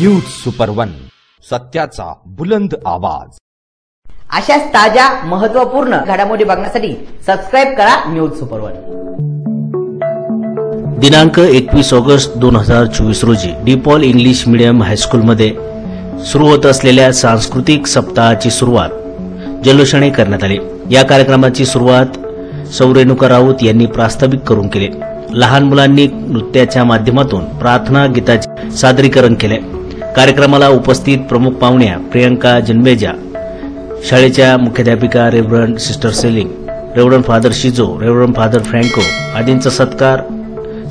News super 1, सत्याचा बुलंद आवाज। अशाच ताज्या महत्त्वपूर्ण घडामोडी बघण्यासाठी सबस्क्राइब करा न्यूज सुपर 1। दिनांक 21 ऑगस्ट 2024 रोजी डीपॉल इंग्लिश मीडियम हायस्कूल मध्ये सुरू होत असलेल्या सांस्कृतिक सप्ताहाची सुरुवात जल्लोषाने करण्यात आली। या कार्यक्रमाची सुरुवात सौ रेणुका राऊत यांनी प्रास्ताविक करून केले। लहान मुलांनी नृत्याच्या माध्यमातून प्रार्थना गीताचे सादरीकरण केले। कार्यक्रमाला उपस्थित प्रमुख पाहुण्या प्रियंका जन्मेजा, शाळेच्या मुख्याध्यापिका reverend sister Celine, reverend father Shijo, reverend father Franco आदींचा सत्कार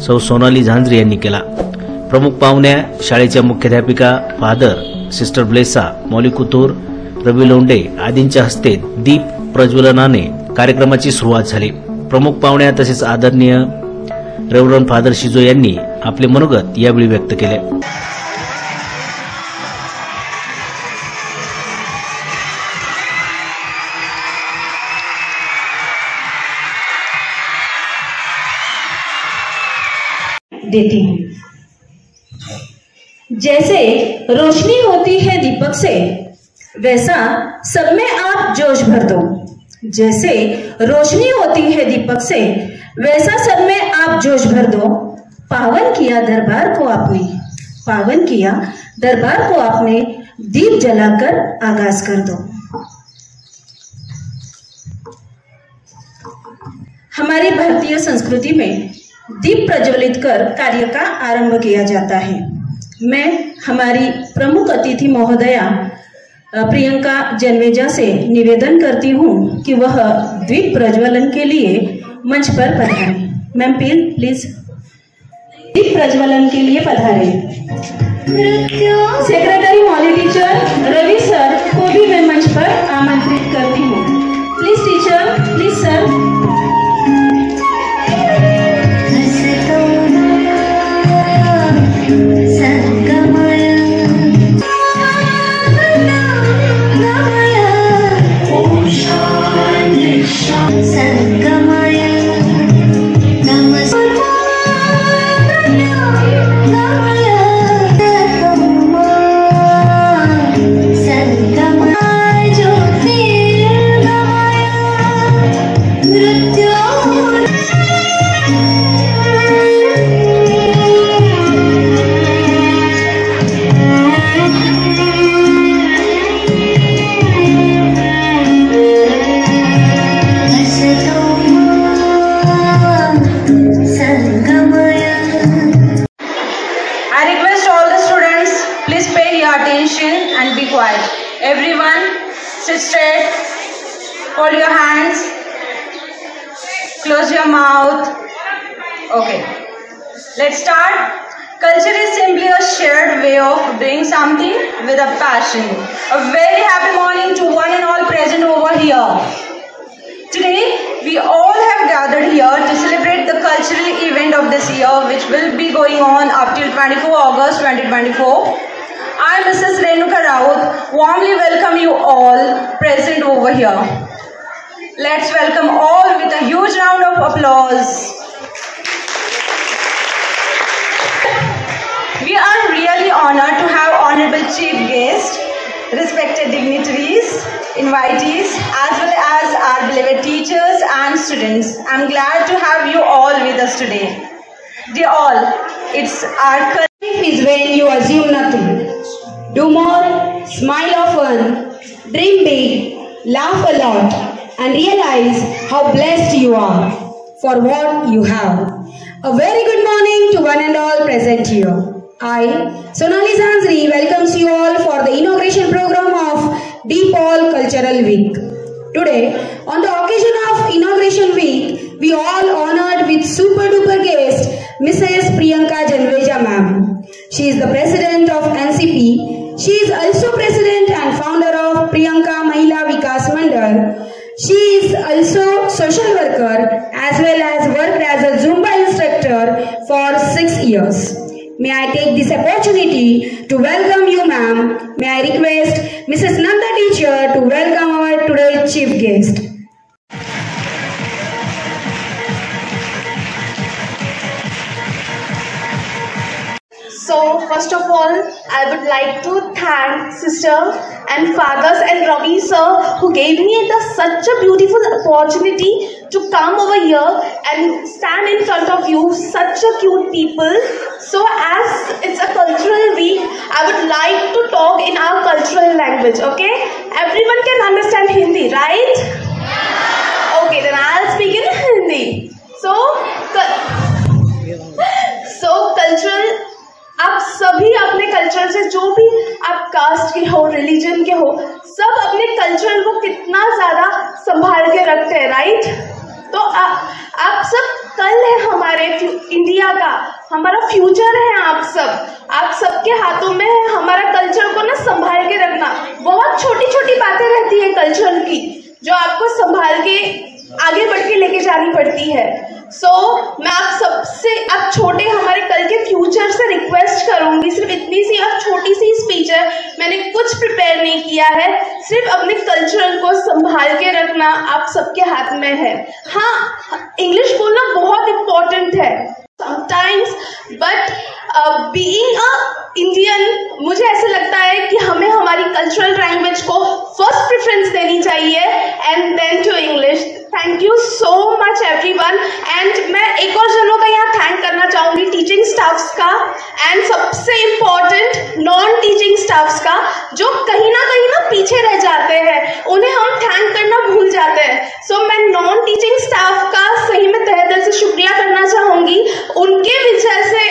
सौ सोनाली झांजरे यांनी केला। प्रमुख पाहुण्या शाळेच्या मुख्याध्यापिका फादर सिस्टर ब्लेसा, मौली कुतूर, रवी लोंडे आदींच्या हस्ते दीप प्रज्वलनाने कार्यक्रमाची सुरुवात झाली। प्रमुख पाहुण्या तसेच आदरणीय रेव्हरंड फादर शिजो यांनी आपले मनोगत यावेळी व्यक्त केले। देती हूँ। जैसे रोशनी होती है दीपक से, वैसा सब में आप जोश भर दो। जैसे रोशनी होती है दीपक से, वैसा सब में आप जोश भर दो। पावन किया दरबार को आपने, पावन किया दरबार को आपने, दीप जलाकर आगाज कर दो। हमारी भारतीय संस्कृति में दीप प्रज्वलित कर कार्य का आरंभ किया जाता है। मैं हमारी प्रमुख अतिथि महोदया प्रियंका जन्मेजा से निवेदन करती हूं कि वह दीप प्रज्वलन के लिए मंच पर पधारें। मैम प्लीज दीप प्रज्वलन के लिए पधारें। सेक्रेटरी मौली टीचर रवि सर को भी मैं मंच पर आमंत्रित करती हूँ। Please teacher, please sir. Attention and be quiet. Everyone sit straight, hold your hands, close your mouth. Okay, let's start. Culture is simply a shared way of doing something with a passion. A very happy morning to one and all present over here. Today we all have gathered here to celebrate the cultural event of this year, which will be going on up till 24 August 2024. I, Mrs. Renuka Raut, warmly welcome you all present over here. Let's welcome all with a huge round of applause. We are really honored to have honorable chief guests, respected dignitaries, invitees, as well as our beloved teachers and students. I'm glad to have you all with us today. Dear all, it's our life is when you assume nothing. Do more, smile often, dream big, laugh a lot, and realize how blessed you are for what you have. A very good morning to one and all present here. I, Sonali Zanzri, welcomes you all for the inauguration program of DPOL Cultural Week. Today, on the occasion of Inauguration Week, we all honored with super duper guest, Mrs. Priyanka Janveja ma'am. She is the president of NCP. She is also president and founder of Priyanka Mahila Vikas Mandal. She is also social worker as well as worked as a Zumba instructor for 6 years. May I take this opportunity to welcome you, ma'am. May I request Mrs. Nanda teacher to welcome our today's chief guest. So first first of all, I would like to thank sister and fathers and Ravi sir who gave me such a beautiful opportunity to come over here and stand in front of you, such a cute people. So as it's a cultural week, I would like to talk in our cultural language, okay? Everyone can understand Hindi, right? Okay, then I'll speak in Hindi. So cultural, आप सभी अपने culture से, जो भी आप cast के हो, religion के हो, सब अपने कल्चर को कितना ज्यादा संभाल के रखते हैं, राइट? तो आप सब कल है हमारे इंडिया का, हमारा फ्यूचर है आप सबके हाथों में है हमारा कल्चर को ना संभाल के रखना। बहुत छोटी छोटी बातें रहती है कल्चर की जो आपको संभाल के आगे बढ़ के लेके जानी पड़ती है। मैं आप सबसे, आप छोटे हमारे कल के फ्यूचर से रिक्वेस्ट करूंगी, सिर्फ इतनी सी और छोटी सी स्पीच है, मैंने कुछ प्रिपेयर नहीं किया है, सिर्फ अपने कल्चरल को संभाल के रखना आप सबके हाथ में है। हाँ, इंग्लिश बोलना बहुत इम्पोर्टेंट है sometimes, but being a Indian मुझे ऐसा लगता है कि हमें हमारी कल्चरल लैंग्वेज को फर्स्ट प्रेफरेंस देनी चाहिए and then to English. Thank you so much everyone. And मैं एक और जनों का यहाँ थैंक करना चाहूंगी, टीचिंग स्टाफ्स का एंड सबसे इम्पोर्टेंट नॉन टीचिंग स्टाफ्स का, जो कहीं ना पीछे रह जाते हैं, उन्हें हम थैंक करना भूल जाते हैं। मैं नॉन टीचिंग स्टाफ का सही में तहे दिल से शुक्रिया करना चाहूंगी। उनके वजह से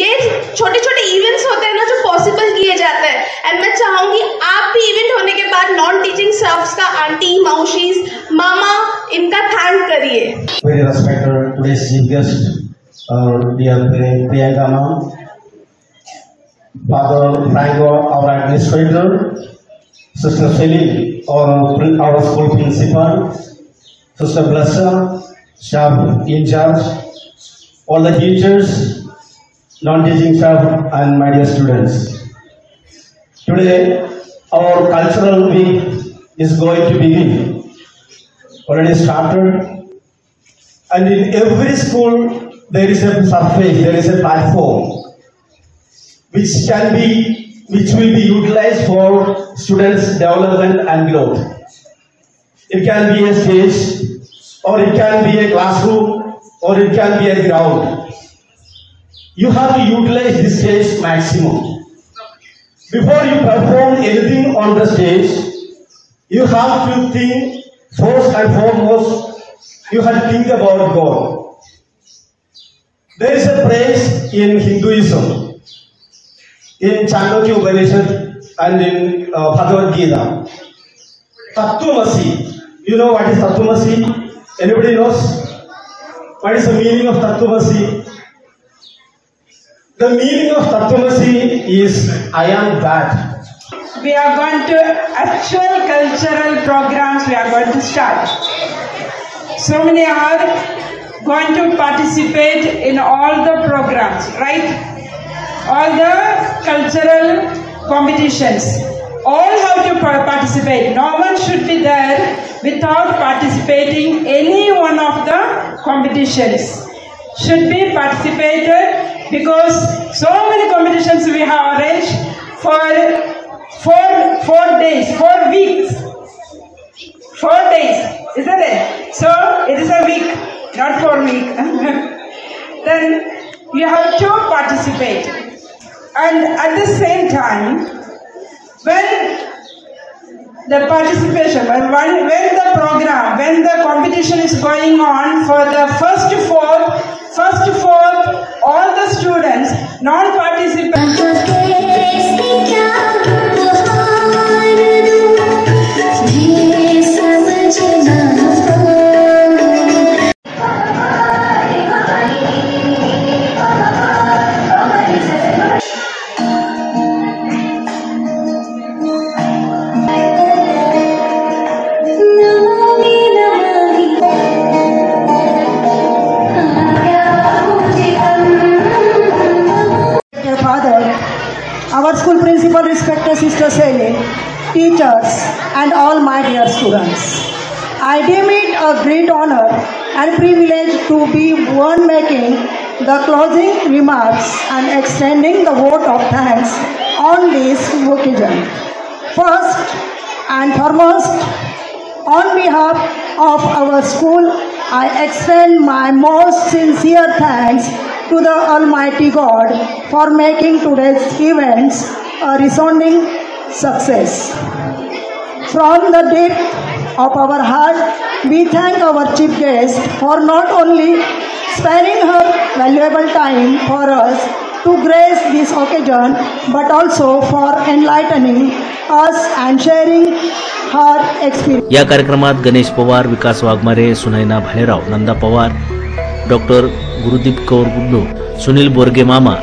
ये छोटे छोटे इवेंट्स होते हैं ना जो पॉसिबल किए जाते हैं। एंड मैं चाहूंगी आप भी इवेंट होने के बाद नॉन टीचिंग स्टाफ्स का, आंटी, मौशीज, मामा, इनका थैंक करिए। Very respected today's chief guest, dear Priyanka ma'am, Father Franco, our administrator, Sister Celine, our school principal, Sister Blessa, staff in charge, all the teachers, non-teaching staff, and my dear students. Today, our cultural week is going to begin. Already started, and in every school there is a surface, there is a platform which will be utilized for students' development and growth. It can be a stage, or it can be a classroom, or it can be a ground. You have to utilize this stage maximum. Before you perform anything on the stage, you have to think. First and foremost, you have to think about God. There is a phrase in Hinduism, in Chandogya Upanishad and in Bhagavad Gita. Tattvamasi. You know what is Tattvamasi? Anybody knows? What is the meaning of Tattvamasi? The meaning of Tattvamasi is I am that. We are going to actual cultural programs we are going to start. So many are going to participate in all the programs, right? All the cultural competitions. All have to participate. No one should be there without participating any one of the competitions. Should be participated because so many competitions we have arranged for 4 days, 4 weeks, 4 days, isn't it? So it is a week, not 4 weeks. Then you have to participate, and at the same time, when the participation, when the program, when the competition is going on for the first four, all the students, non-participants. Our school principal, respected Sister Celine, teachers, and all my dear students. I deem it a great honor and privilege to be one making the closing remarks and extending the vote of thanks on this occasion. First and foremost, on behalf of our school, I extend my most sincere thanks to the Almighty God for making today's events a resounding success. From the depth of our heart, we thank our chief guest for not only sparing her valuable time for us to grace this occasion, but also for enlightening us and sharing her experience. या कार्यक्रमात गणेश पवार, विकास Waghmare, Sunaina Bhalerao, Nanda Pawar, doctor Gurdeep Kaur Guddu, Sunil Borge मामा,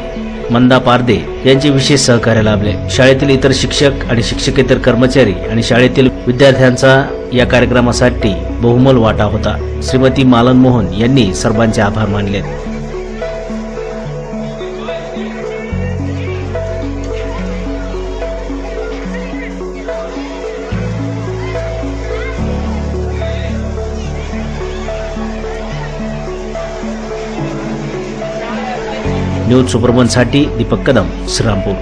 मंदा पारदे यांचे विशेष सहकार्य लाभले. शाळेतील इतर शिक्षक आणि शिक्षकेतर कर्मचारी आणि शाळेतील विद्यार्थ्यांचा या कार्यक्रमासाठी बहुमोल वाटा होता. श्रीमती मालन मोहन यांनी सर्वांचे आभार मानले. न्यूज सुपरमनसाठी दीपक कदम, श्रीरामपूर.